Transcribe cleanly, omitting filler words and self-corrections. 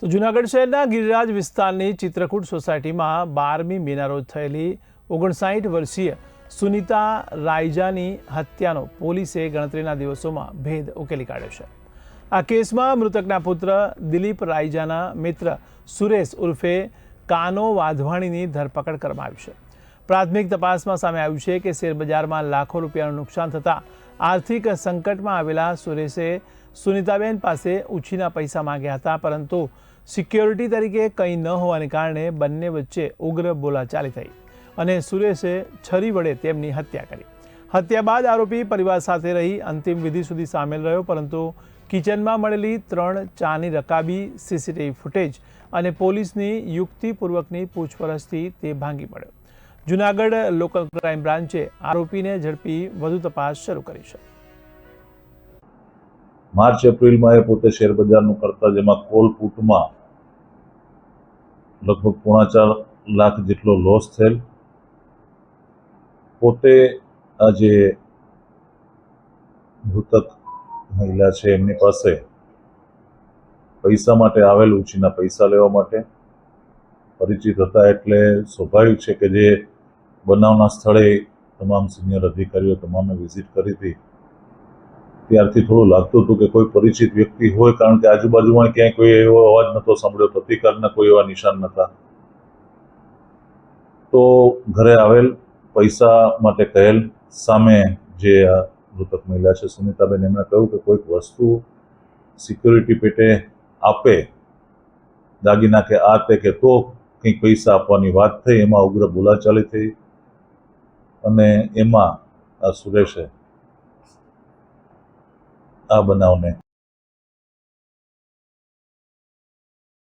તો જૂનાગઢ શહેરના ગિરિરાજ વિસ્તારની ચિત્રકૂટ સોસાયટીમાં 12મી મેના રોજ થયેલી 59 વર્ષીય સુનિતા રાયજાની હત્યાનો પોલીસે ગણતરીના દિવસોમાં ભેદ ઉકેલી કાઢ્યો છે। આ કેસમાં મૃતકના પુત્ર દિલીપ રાયજાના મિત્ર સુરેશ ઉર્ફે કાનો વાધવાણીની ધરપકડ કરવામાં આવી છે। પ્રાથમિક તપાસમાં સામે આવ્યું છે કે શેરબજારમાં લાખો રૂપિયાનું નુકસાન થતાં આર્થિક સંકટમાં આવેલા સુરેશે સુનિતાબેન પાસે ઉછીના પૈસા માંગ્યા હતા, પરંતુ સિક્યોરિટી તરીકે કંઈ ન હોવાને કારણે બંને વચ્ચે ઉગ્ર બોલાચાલી થઈ અને સુરેશે છરી વડે તેમની હત્યા કરી। હત્યા બાદ આરોપી પરિવાર સાથે રહી અંતિમ વિધિ સુધી સામેલ રહ્યો, પરંતુ કિચનમાં મળેલી 3 ચાની રકાબી, સીસીટીવી ફૂટેજ અને પોલીસની યુક્તિપૂર્વકની પૂછપરછથી તે ભાંગી પડ્યો। જૂનાગઢ લોકલ ક્રાઇમ બ્રાન્ચે આરોપીને ઝડપી વધુ તપાસ શરૂ કરી છે। मार्च एप्रिल में ए पोते शेर बजार करता, जेमा कोल फूटમાં लगभग 4.5 लाख જેટલો લોસ થયેલ। પોતે આ જે મૃતક મહિલા છે એમની પાસે પૈસા માટે આવેલ, ઉછીના પૈસા લેવા માટે પરિચિત હતા, એટલે સ્વાભાવિક છે કે જે બનાવના સ્થળે તમામ સિનિયર અધિકારીઓ તમામે વિઝિટ કરી હતી, ત્યારથી થોડું લાગતું હતું કે કોઈ પરિચિત વ્યક્તિ હોય, કારણ કે આજુબાજુમાં ક્યાંય કોઈ એવો અવાજ નહોતો સાંભળ્યો, પ્રતિકારના કોઈ એવા નિશાન નહોતા। તો ઘરે આવેલ, પૈસા માટે કહેલ, સામે જે મૃતક મહિલા છે સુનિતાબેન, એમણે કહ્યું કે કોઈક વસ્તુ સિક્યોરિટી પેટે આપે, દાગીના કે આ તે કે તો કંઈક પૈસા આપવાની વાત થઈ। એમાં ઉગ્ર બોલાચાલી થઈ અને એમાં આ સુરેશે આ બનાવને